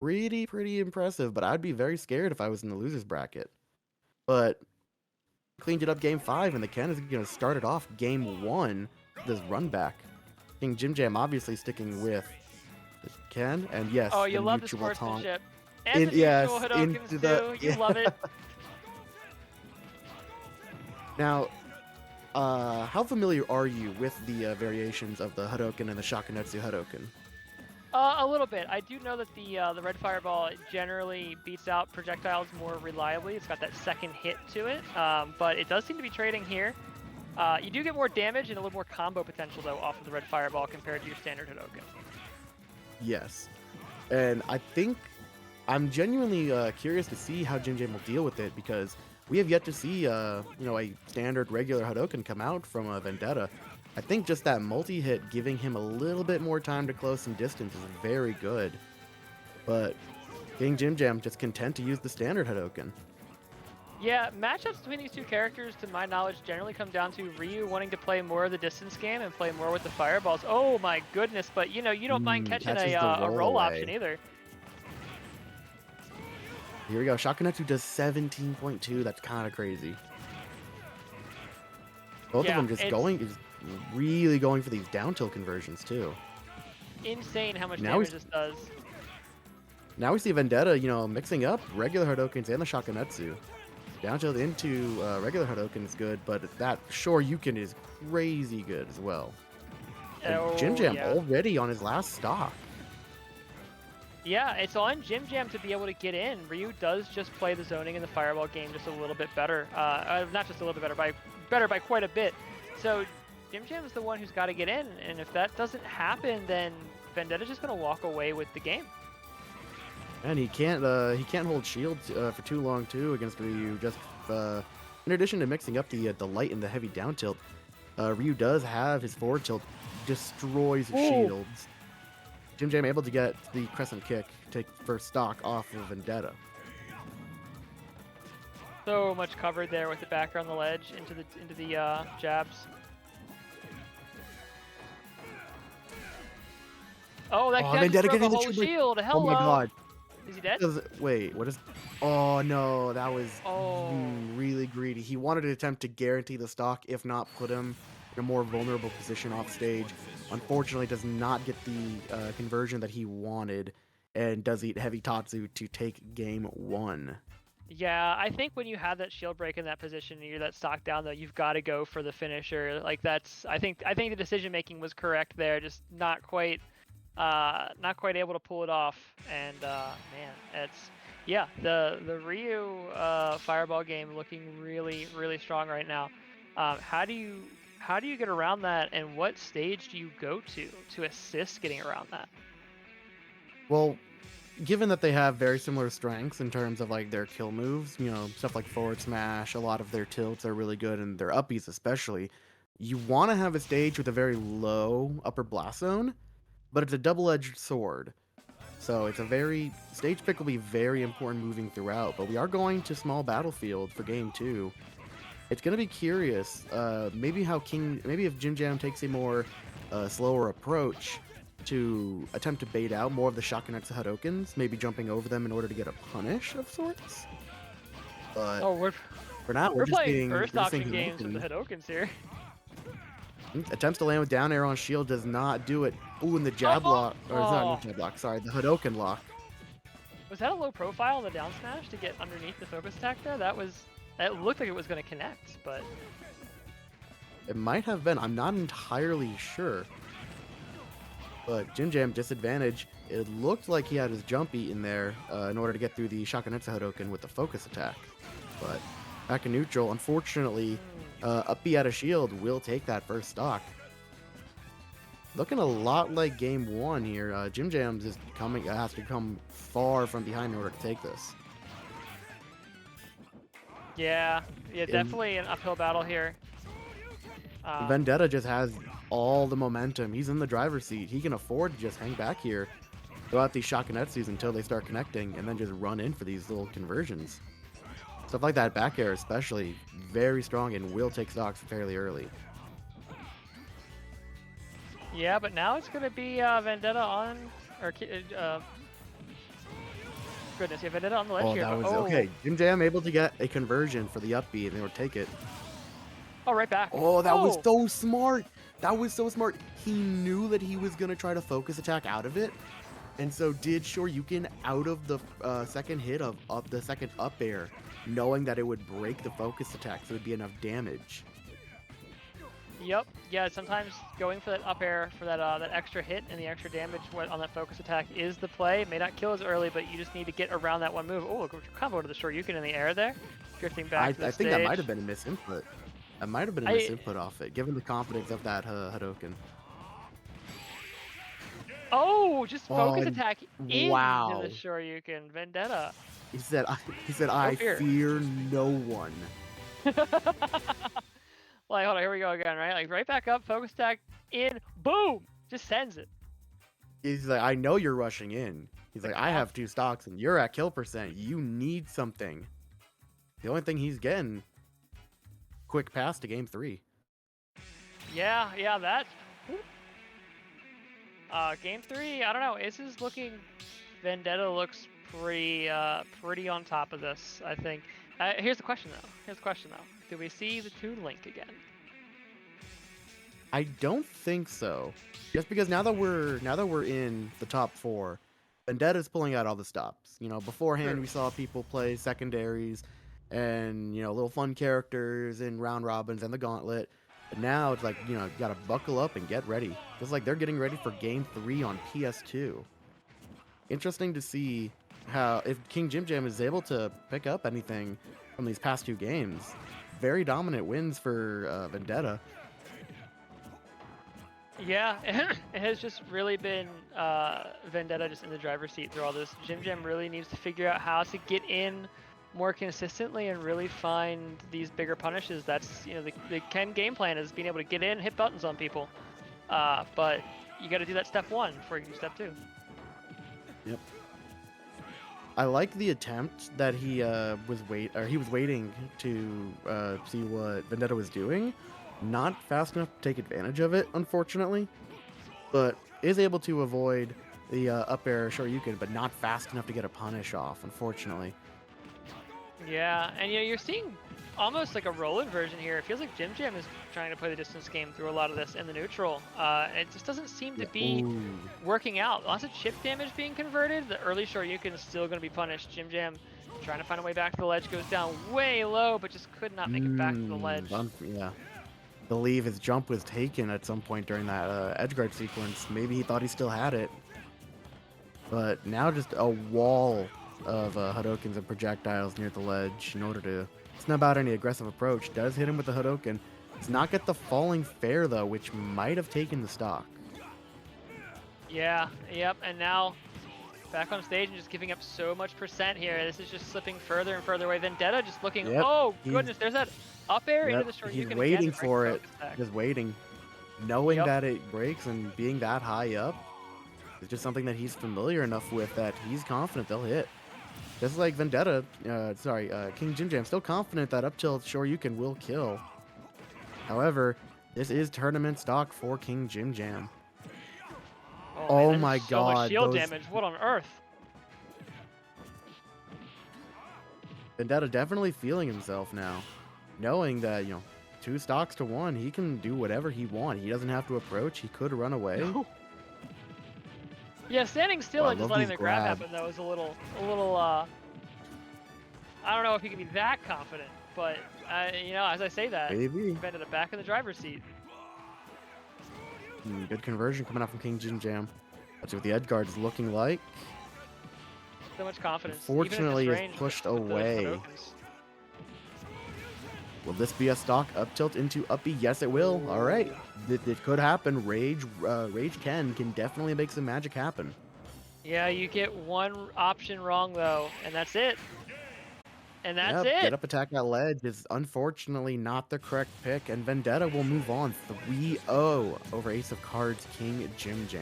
pretty impressive, but I'd be very scared if I was in the loser's bracket. But cleaned it up game 5, and the Ken is going to start it off game 1, this run back. KingJimJam obviously sticking with the Ken, and yes, Oh, the you love the mutual taunt. sportsmanship. And the Yes, mutual Hadokens into too. You love it. Now, how familiar are you with the variations of the Hadoken and the Shakunetsu Hadoken? A little bit. I do know that the red fireball generally beats out projectiles more reliably. It's got that second hit to it, but it does seem to be trading here. You do get more damage and a little more combo potential though off of the red fireball compared to your standard Hadoken. Yes, and I think I'm genuinely curious to see how JeJaJeJa will deal with it, because we have yet to see a standard regular Hadoken come out from Vendetta. I think just that multi-hit giving him a little bit more time to close some distance is very good. But KingJimJam just content to use the standard Hadoken. Yeah, matchups between these two characters, to my knowledge, generally come down to Ryu wanting to play more of the distance game and play more with the fireballs. Oh my goodness, but you don't mind catching a roll option either. Here we go. Shakunetsu does 17.2. That's kind of crazy. Both of them just really going for these down tilt conversions too. Insane how much damage this does. Now we see Vendetta, mixing up regular Hadokens and the Shakunetsu. Down tilt into regular Hadoken is good, but that Shoryuken is crazy good as well. JimJam already on his last stock. Yeah, it's on JimJam to be able to get in. Ryu does just play the zoning in the fireball game just a little bit better. Not just a little bit better, by quite a bit. So JimJam is the one who's got to get in, and if that doesn't happen, then Vendetta's just going to walk away with the game. And he can't hold shield for too long too against Ryu. Just in addition to mixing up the light and the heavy down tilt, Ryu does have his forward tilt destroys shields. JimJam able to get the crescent kick, take first stock off of Vendetta. So much covered there with the backer on the ledge into the jabs. Oh, that guy just broke a whole shield. Hello. Oh my god. Is he dead? Wait, what is... Oh no, that was really greedy. He wanted to attempt to guarantee the stock, if not put him in a more vulnerable position off stage. Unfortunately, does not get the conversion that he wanted, and does eat heavy Tatsu to take game 1. Yeah, I think when you have that shield break in that position and you're that stock down, though, you've got to go for the finisher. Like I think the decision making was correct there. Just not quite able to pull it off. And man, the Ryu fireball game looking really strong right now. How do you get around that, and what stage do you go to assist getting around that? Well, given that they have very similar strengths in terms of like their kill moves, stuff like forward smash, a lot of their tilts are really good, and their uppies especially, you want to have a stage with a very low upper blast zone, but it's a double-edged sword. So it's stage pick will be very important moving throughout, but we are going to small battlefield for game 2. It's going to be curious, maybe if JimJam takes a more slower approach to attempt to bait out more of the Shakunetsu Hadokens, maybe jumping over them in order to get a punish of sorts. But for now, we're just playing first option games with the Hadokens here. Attempts to land with down air on shield, does not do it. Ooh, and the jab lock, or not jab lock, sorry, the Hadoken lock. Was that a low profile on the down smash to get underneath the focus attack there? It looked like it was going to connect, but... It might have been. I'm not entirely sure. But JimJam disadvantage. It looked like he had his jumpy in there in order to get through the Shakunetsu Hadoken with the focus attack. But back in neutral, unfortunately, up B out of shield will take that first stock. Looking a lot like game 1 here. JimJam has to come far from behind in order to take this. Yeah, definitely an uphill battle here. Vendetta just has all the momentum. He's in the driver's seat. He can afford to just hang back here, throw out these Shakunetsus until they start connecting, and then just run in for these little conversions. Stuff like that back air especially, very strong and will take stocks fairly early. Yeah, but now it's going to be Vendetta on, or goodness, yeah, Vendetta on the ledge Oh, here. that But, was okay. JeJaJeJa able to get a conversion for the up B, and they would take it. oh, right back. Oh, that was Oh, so smart. That was so smart. He knew that he was gonna try to focus attack out of it, and so did Shoryuken out of the second hit of the second up air, knowing that it would break the focus attack, so it would be enough damage. yep. Yeah, sometimes going for that up air for that that extra hit and the extra damage on that focus attack is the play. It may not kill as early, but you just need to get around that one move. Oh, a combo to the Shoryuken in the air there, drifting back to the I think stage. that might have been a misinput. That might have been a misinput off it, given the confidence of that Hadoken. Oh, just focus Oh, attack into wow. the Shoryuken. Vendetta. He said, I fear no one. Like, hold on, here we go again, right? Like, right back up, focus attack in, boom! Just sends it. He's like, I know you're rushing in. He's like, I have 2 stocks and you're at kill percent. You need something. The only thing he's getting, quick pass to game 3. Yeah, that. Game 3, I don't know. This is looking. Vendetta looks pretty on top of this, I think. Here's the question though. Do we see the Toon Link again? I don't think so. Just because now that we're in the top 4, Vendetta's pulling out all the stops. You know, beforehand we saw people play secondaries and, you know, little fun characters in round robins and the gauntlet. But now it's like, you know, you gotta buckle up and get ready. Just like they're getting ready for game 3 on PS2. Interesting to see how, if KingJimJam is able to pick up anything from these past 2 games. Very dominant wins for Vendetta. Yeah, it has just really been Vendetta just in the driver's seat through all this. JimJam really needs to figure out how to get in more consistently and really find these bigger punishes. That's, you know, the Ken game plan is being able to get in, hit buttons on people. But you got to do that step 1 before you do step 2. Yep. I like the attempt that he was waiting to see what Vendetta was doing. Not fast enough to take advantage of it, unfortunately, but is able to avoid the up air Shoryuken, but not fast enough to get a punish off, unfortunately. Yeah, and you know, you're seeing almost like a roll-in version here. It feels like JimJam is trying to play the distance game through a lot of this in the neutral. It just doesn't seem to be working out. Lots of chip damage being converted. The early Shoryuken is still going to be punished. JimJam trying to find a way back to the ledge, goes down way low, but just could not make it back to the ledge. Yeah. I believe his jump was taken at some point during that edgeguard sequence. Maybe he thought he still had it. But now just a wall of Hadokens and projectiles near the ledge in order to snub out any aggressive approach. Does hit him with the Hadoken. Does not get the falling fair though, which might have taken the stock. Yeah, yep, and now back on stage and just giving up so much percent here. This is just slipping further and further away. Vendetta just looking, oh goodness, there's that up air into the Shoryuken. He's waiting for it, just waiting. Knowing that it breaks and being that high up, it's just something that he's familiar enough with that he's confident they'll hit. Just like Vendetta, KingJimJam, still confident that up tilt Shoryuken will kill. However, this is tournament stock for KingJimJam. Oh man, my so god. Much shield damage, what on earth? Vendetta definitely feeling himself now. Knowing that, you know, 2 stocks to 1, he can do whatever he wants. He doesn't have to approach, he could run away. No. Yeah, standing still and just letting the grab happen though is a little I don't know if he can be that confident, but you know, as I say that, maybe Vendetta back in the driver's seat. Good conversion coming out from KingJimJam. Let's see what the edgeguard is looking like. So much confidence. Unfortunately, it's pushed away. Will this be a stock up tilt into up B? Yes, it will. All right. It could happen. Rage Ken can definitely make some magic happen. Yeah, you get one option wrong, though, and that's it. And that's it. Get up attack at ledge is unfortunately not the correct pick, and Vendetta will move on 3-0 over Ace of Cards KingJimJam.